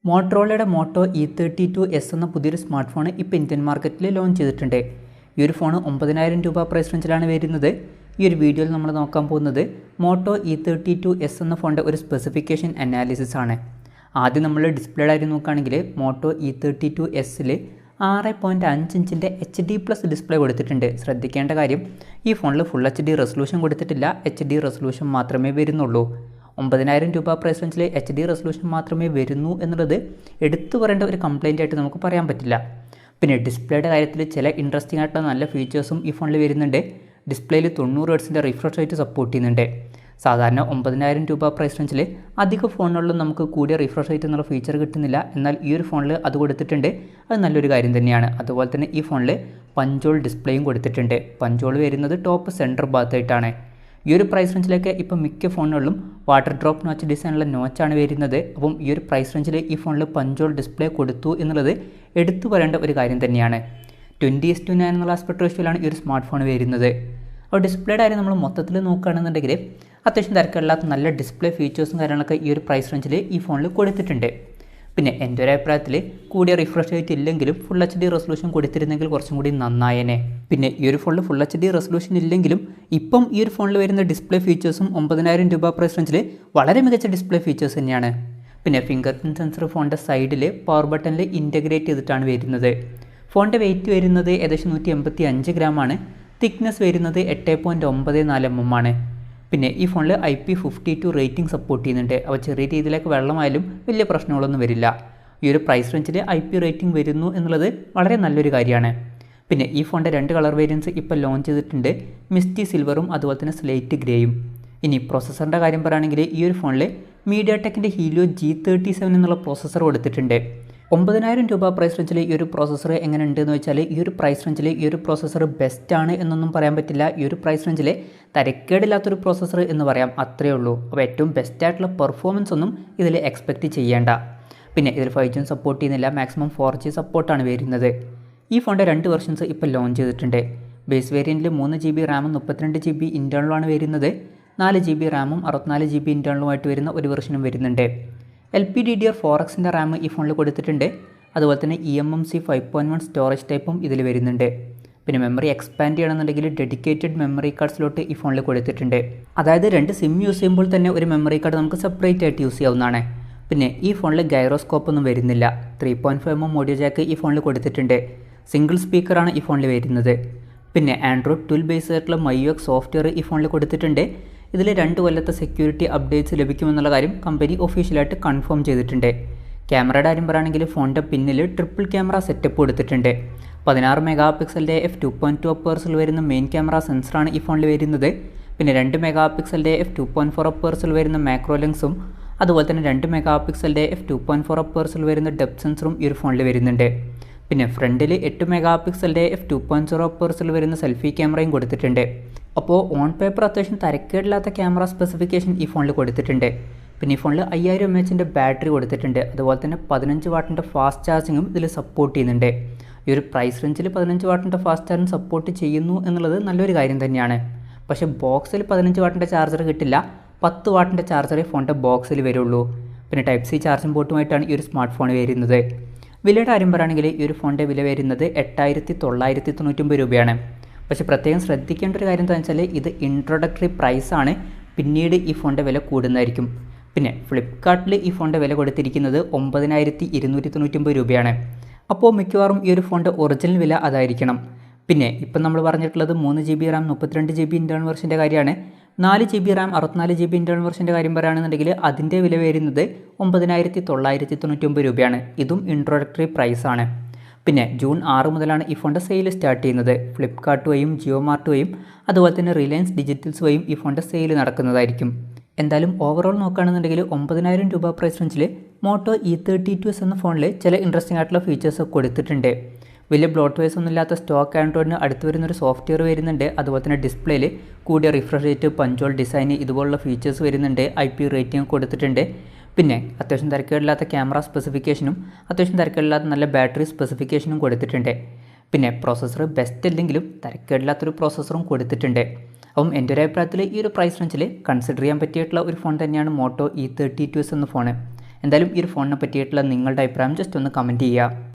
മോട്ടറോളയുടെ motto E32s എന്ന പുതിയൊരു smart phone ഇപ്പോൾ ഇന്ത്യൻ മാർക്കറ്റിൽ ലോഞ്ച് ചെയ്തിട്ടുണ്ട്. ഈ ഒരു ഫോൺ 9,000 രൂപ പ്രൈസ് റേഞ്ചിലാണ് വരുന്നത്. ഈ ഒരു വീഡിയോയിൽ നമ്മൾ നോക്കാൻ പോകുന്നത് മോട്ടോ E32s എന്ന ഫോണിൻ്റെ ഒരു സ്പെസിഫിക്കേഷൻ അനാലിസിസ് ആണ്. ആദ്യം നമ്മൾ ഡിസ്പ്ലേയുടെ കാര്യം നോക്കുകയാണെങ്കിൽ മോട്ടോ E32sൽ 6.5 ഇഞ്ചിൻ്റെ HD+ ഡിസ്പ്ലേ കൊടുത്തിട്ടുണ്ട്. ശ്രദ്ധിക്കേണ്ട കാര്യം, ഈ ഫോണിൽ ഫുൾ HD റെസൊല്യൂഷൻ കൊടുത്തിട്ടില്ല, HD റെസൊല്യൂഷൻ മാത്രമേ വരുന്നുള്ളൂ. 9,000 രൂപ പ്രൈസ് റേഞ്ചിൽ HD റെസൊല്യൂഷൻ മാത്രമേ വരുന്നു എന്നുള്ളത് എടുത്തു പറയേണ്ട ഒരു കംപ്ലയിൻ്റ് ആയിട്ട് നമുക്ക് പറയാൻ പറ്റില്ല. പിന്നെ ഡിസ്പ്ലേയുടെ കാര്യത്തിൽ ചില ഇൻട്രസ്റ്റിംഗ് ആയിട്ടുള്ള നല്ല ഫീച്ചേഴ്സും ഈ ഫോണിൽ വരുന്നുണ്ട്. ഡിസ്പ്ലേയിൽ 90 Hz റിഫ്രഷ് റേറ്റ് സപ്പോർട്ട് ചെയ്യുന്നുണ്ട്. സാധാരണ 9,000 രൂപ പ്രൈസ് റേഞ്ചിൽ അധിക ഫോണുകളിലും നമുക്ക് കൂടിയ റിഫ്രഷ് റേറ്റ് എന്നുള്ള ഫീച്ചർ കിട്ടുന്നില്ല. എന്നാൽ ഈ ഒരു ഫോണിൽ അത് കൊടുത്തിട്ടുണ്ട്. അത് നല്ലൊരു കാര്യം തന്നെയാണ്. അതുപോലെ തന്നെ ഈ ഫോണിൽ പഞ്ചോൾ ഡിസ്പ്ലേയും കൊടുത്തിട്ടുണ്ട്. പഞ്ചോൾ വരുന്നത് ടോപ്പ് സെൻറ്റർ ഭാഗത്തായിട്ടാണ്. ഈ ഒരു പ്രൈസ് റേഞ്ചിലേക്ക് ഇപ്പോൾ മിക്ക ഫോണുകളിലും വാട്ടർ ഡ്രോപ്പ് നോച്ച് ഡിസൈനുള്ള നോച്ചാണ് വരുന്നത്. അപ്പം ഈ ഒരു പ്രൈസ് റേഞ്ചിൽ ഈ ഫോണിൽ പഞ്ചോൾ ഡിസ്പ്ലേ കൊടുത്തു എന്നുള്ളത് എടുത്തു പറയേണ്ട ഒരു കാര്യം തന്നെയാണ്. 20:9 എന്നുള്ള ആസ്പെക്ട് റേഷ്യോയിലാണ് ഈ ഒരു സ്മാർട്ട് ഫോൺ വരുന്നത്. അപ്പോൾ ഡിസ്പ്ലേയുടെ കാര്യം നമ്മൾ മൊത്തത്തിൽ നോക്കുകയാണെന്നുണ്ടെങ്കിൽ അത്യാവശ്യം തിരക്കില്ലാത്ത നല്ല ഡിസ്പ്ലേ ഫീച്ചേഴ്സും കാര്യങ്ങളൊക്കെ ഈ ഒരു പ്രൈസ് റേഞ്ചിൽ ഈ ഫോണിൽ കൊടുത്തിട്ടുണ്ട്. പിന്നെ എൻ്റെ ഒരു അഭിപ്രായത്തിൽ കൂടിയ റിഫ്രഷ് റേറ്റ് ഇല്ലെങ്കിലും ഫുൾ HD റെസൊല്യൂഷൻ കൊടുത്തിരുന്നെങ്കിൽ കുറച്ചും കൂടി നന്നായേനെ. പിന്നെ ഈ ഒരു ഫോണിൽ ഫുൾ HD റെസൊല്യൂഷൻ ഇല്ലെങ്കിലും ഇപ്പം ഈ ഒരു ഫോണിൽ വരുന്ന ഡിസ്പ്ലേ ഫീച്ചേഴ്സും 9,000 രൂപ പ്രൈസ് റേഞ്ചിൽ വളരെ മികച്ച ഡിസ്പ്ലേ ഫീച്ചേഴ്സ് തന്നെയാണ്. പിന്നെ ഫിംഗർ പ്രിൻറ്റ് സെൻസർ ഫോണിൻ്റെ സൈഡിൽ പവർ ബട്ടണിൽ ഇൻറ്റഗ്രേറ്റ് ചെയ്തിട്ടാണ് വരുന്നത്. ഫോണിൻ്റെ വെയിറ്റ് വരുന്നത് ഏകദേശം 185 ഗ്രാമാണ്. തിക്നെസ് വരുന്നത് 8.94 mm ആണ്. പിന്നെ ഈ ഫോണിൽ IP52 റേറ്റിംഗ് സപ്പോർട്ട് ചെയ്യുന്നുണ്ട്. അപ്പോൾ ചെറിയ രീതിയിലേക്ക് വെള്ളമായാലും വലിയ പ്രശ്നങ്ങളൊന്നും വരില്ല. ഈ ഒരു പ്രൈസ് റേഞ്ചിൽ IP റേറ്റിംഗ് വരുന്നു എന്നുള്ളത് വളരെ നല്ലൊരു കാര്യമാണ്. പിന്നെ ഈ ഫോണിൻ്റെ 2 കളർ വേരിയൻസ് ഇപ്പോൾ ലോഞ്ച് ചെയ്തിട്ടുണ്ട്. മിസ്റ്റി സിൽവറും അതുപോലെ തന്നെ സ്ലേറ്റ് ഗ്രേയും. ഇനി പ്രോസസ്സറിൻ്റെ കാര്യം പറയുകയാണെങ്കിൽ ഈ ഒരു ഫോണിൽ മീഡിയാടെക്കിൻ്റെ ഹീലിയോ G37 എന്നുള്ള പ്രോസസ്സർ കൊടുത്തിട്ടുണ്ട്. 9,000 രൂപ പ്രൈസ് റേഞ്ചിൽ ഈ ഒരു പ്രോസസ്സർ എങ്ങനെ ഉണ്ടെന്ന് വെച്ചാൽ ഈ ഒരു പ്രൈസ് റേഞ്ചിൽ ഈ ഒരു പ്രോസസ്സർ ബെസ്റ്റാണ് എന്നൊന്നും പറയാൻ പറ്റില്ല. ഈ ഒരു പ്രൈസ് റേഞ്ചിൽ തരക്കേടില്ലാത്തൊരു പ്രോസസ്സർ എന്ന് പറയാം, അത്രയേ ഉള്ളൂ. അപ്പോൾ ഏറ്റവും ബെസ്റ്റായിട്ടുള്ള പെർഫോമൻസ് ഒന്നും ഇതിൽ എക്സ്പെക്റ്റ് ചെയ്യേണ്ട. പിന്നെ ഇതിൽ 5G സപ്പോർട്ട് ചെയ്യുന്നില്ല, മാക്സിമം 4G സപ്പോർട്ടാണ് വരുന്നത്. ഈ ഫോണിൻ്റെ 2 വെർഷൻസ് ഇപ്പോൾ ലോഞ്ച് ചെയ്തിട്ടുണ്ട്. ബേസ് വേരിയൻറ്റിൽ 3GB റാമും 32GB ഇൻറ്റേർണലുമാണ് വരുന്നത്. 4GB റാമും 64GB ഇൻറ്റേർണലുമായിട്ട് വരുന്ന ഒരു വെർഷനും വരുന്നുണ്ട്. LPDDR4Xൻ്റെ റാം ഈ ഫോണിൽ കൊടുത്തിട്ടുണ്ട്. അതുപോലെ തന്നെ eMMC 5.1 സ്റ്റോറേജ് ടൈപ്പും ഇതിൽ വരുന്നുണ്ട്. പിന്നെ മെമ്മറി എക്സ്പാൻഡ് ചെയ്യണമെന്നുണ്ടെങ്കിൽ ഡെഡിക്കേറ്റഡ് മെമ്മറി കാർഡ് സ്ലോട്ട് ഈ ഫോണിൽ കൊടുത്തിട്ടുണ്ട്. അതായത് 2 സിം യൂസ് ചെയ്യുമ്പോൾ തന്നെ ഒരു മെമ്മറി കാർഡ് നമുക്ക് സെപ്പറേറ്റ് ആയിട്ട് യൂസ് ചെയ്യാവുന്നതാണ്. പിന്നെ ഈ ഫോണിൽ ഗൈറോസ്കോപ്പ് ഒന്നും വരുന്നില്ല. 3.5mm ഓഡിയോ ജാക്ക് ഈ ഫോണിൽ കൊടുത്തിട്ടുണ്ട്. സിംഗിൾ സ്പീക്കറാണ് ഈ ഫോണിൽ വരുന്നത്. പിന്നെ ആൻഡ്രോയിഡ് 12 ബേസ് ആയിട്ടുള്ള MyUX സോഫ്റ്റ്വെയർ ഈ ഫോണിൽ കൊടുത്തിട്ടുണ്ട്. ഇതിൽ 2 കൊല്ലത്തെ സെക്യൂരിറ്റി അപ്ഡേറ്റ്സ് ലഭിക്കുമെന്നുള്ള കാര്യം കമ്പനി ഒഫീഷ്യലായിട്ട് കൺഫേം ചെയ്തിട്ടുണ്ട്. ക്യാമറയുടെ കാര്യം പറയുകയാണെങ്കിൽ ഫോണിൻ്റെ പിന്നിൽ ട്രിപ്പിൾ ക്യാമറ സെറ്റപ്പ് കൊടുത്തിട്ടുണ്ട്. 16 മെഗാപിക്സലിൻ്റെ f2.2 അപ്പേഴ്സിൽ വരുന്ന മെയിൻ ക്യാമറ സെൻസറാണ് ഈ ഫോണിൽ വരുന്നത്. പിന്നെ 2 മെഗാപിക്സലിൻ്റെ f2.4 അപ്പേഴ്സിൽ വരുന്ന മാക്രോ ലെൻസും അതുപോലെ തന്നെ 2 മെഗാപിക്സലിൻ്റെ f2.4 അപ്പേഴ്സിൽ വരുന്ന ഡെപ്ത് സെൻസറും ഈ ഒരു ഫോണിൽ വരുന്നുണ്ട്. പിന്നെ ഫ്രണ്ടിൽ 8 മെഗാപിക്സലിൻ്റെ f2.0 അപ്പേഴ്സിൽ വരുന്ന സെൽഫി ക്യാമറയും കൊടുത്തിട്ടുണ്ട്. അപ്പോൾ ഓൺ പേപ്പർ അത്യാവശ്യം തരക്കേടില്ലാത്ത ക്യാമറ സ്പെസിഫിക്കേഷൻ ഈ ഫോണിൽ കൊടുത്തിട്ടുണ്ട്. പിന്നെ ഈ ഫോണിൽ 5000 mAh ബാറ്ററി കൊടുത്തിട്ടുണ്ട്. അതുപോലെ തന്നെ 15 വാട്ടിൻ്റെ ഫാസ്റ്റ് ചാർജിങ്ങും ഇതിൽ സപ്പോർട്ട് ചെയ്യുന്നുണ്ട്. ഈ ഒരു പ്രൈസ് റേഞ്ചിൽ 15 വാട്ടിൻ്റെ ഫാസ്റ്റ് ചാർജിങ് സപ്പോർട്ട് ചെയ്യുന്നു എന്നുള്ളത് നല്ലൊരു കാര്യം തന്നെയാണ്. പക്ഷേ ബോക്സിൽ 15 വാട്ടിൻ്റെ ചാർജർ കിട്ടില്ല. 10 വാട്ടിൻ്റെ ചാർജറേ ഫോണിൻ്റെ ബോക്സിൽ വരുള്ളൂ. പിന്നെ Type-C ചാർജിംഗ് പോർട്ടുമായിട്ടാണ് ഈ ഒരു സ്മാർട്ട് ഫോൺ വരുന്നത്. വിലയുടെ കാര്യം പറയുകയാണെങ്കിൽ ഈ ഒരു ഫോണിൻ്റെ വില വരുന്നത് 8,999 രൂപയാണ്. പക്ഷേ പ്രത്യേകം ശ്രദ്ധിക്കേണ്ട ഒരു കാര്യം എന്താണെന്ന് വെച്ചാൽ ഇത് ഇൻട്രൊഡക്ടറി പ്രൈസാണ്. പിന്നീട് ഈ ഫോണിൻ്റെ വില കൂടുന്നതായിരിക്കും. പിന്നെ ഫ്ലിപ്കാർട്ടിൽ ഈ ഫോണിൻ്റെ വില കൊടുത്തിരിക്കുന്നത് 9,299 രൂപയാണ്. അപ്പോൾ മിക്കവാറും ഈ ഒരു ഫോണിൻ്റെ ഒറിജിനൽ വില അതായിരിക്കണം. പിന്നെ ഇപ്പം നമ്മൾ പറഞ്ഞിട്ടുള്ളത് 3GB റാം 32GB ഇൻറ്റേർണൽ വെർഷൻ്റെ കാര്യമാണ്. 4GB റാം 64GB ഇൻറ്റേർണൽ വെർഷൻ്റെ കാര്യം പറയുകയാണെന്നുണ്ടെങ്കിൽ അതിൻ്റെ വില വരുന്നത് 9,999 രൂപയാണ്. ഇതും ഇൻട്രൊഡക്ടറി പ്രൈസാണ്. പിന്നെ ജൂൺ 6 മുതലാണ് ഈ ഫോണിൻ്റെ സെയിൽ സ്റ്റാർട്ട് ചെയ്യുന്നത്. ഫ്ലിപ്കാർട്ട് വഴിയും ജിയോ മാർട്ട് വഴിയും അതുപോലെ തന്നെ റിലയൻസ് ഡിജിറ്റൽസ് വഴിയും ഈ ഫോണിൻ്റെ സെയിൽ നടക്കുന്നതായിരിക്കും. എന്തായാലും ഓവറോൾ നോക്കുകയാണെന്നുണ്ടെങ്കിൽ 9,000 രൂപ പ്രൈസ് റേഞ്ചിൽ മോട്ടോ E32s എന്ന ഫോണിൽ ചില ഇൻട്രസ്റ്റിംഗ് ആയിട്ടുള്ള ഫീച്ചേഴ്സ് കൊടുത്തിട്ടുണ്ട്. വലിയ ബ്ലോട്ട് വൈസ് ഒന്നും ഇല്ലാത്ത സ്റ്റോക്ക് ആൻഡ്രോയിഡിന് അടുത്ത് വരുന്നൊരു സോഫ്റ്റ്വെയർ വരുന്നുണ്ട്. അതുപോലെ തന്നെ ഡിസ്പ്ലേയിൽ കൂടിയ റിഫ്രഷ് റേറ്റ്, പഞ്ചോൾ ഡിസൈൻ ഇതുപോലുള്ള ഫീച്ചേഴ്സ് വരുന്നുണ്ട്. IP റേറ്റിംഗ് കൊടുത്തിട്ടുണ്ട്. പിന്നെ അത്യാവശ്യം തിരക്കേടില്ലാത്ത ക്യാമറ സ്പെസിഫിക്കേഷനും അത്യാവശ്യം തിരക്കേടില്ലാത്ത നല്ല ബാറ്ററി സ്പെസിഫിക്കേഷനും കൊടുത്തിട്ടുണ്ട്. പിന്നെ പ്രോസസ്സർ ബെസ്റ്റ് അല്ലെങ്കിലും തിരക്കേടില്ലാത്തൊരു പ്രോസസ്സറും കൊടുത്തിട്ടുണ്ട്. അപ്പം എൻ്റെ ഒരു അഭിപ്രായത്തിൽ ഈ ഒരു പ്രൈസ് റേഞ്ചിൽ കൺസിഡർ ചെയ്യാൻ പറ്റിയിട്ടുള്ള ഒരു ഫോൺ തന്നെയാണ് മോട്ടോ E32s എന്ന ഫോൺ. എന്തായാലും ഈ ഒരു ഫോണിനെ പറ്റിയിട്ടുള്ള നിങ്ങളുടെ അഭിപ്രായം ജസ്റ്റ് ഒന്ന് കമൻറ്റ് ചെയ്യുക.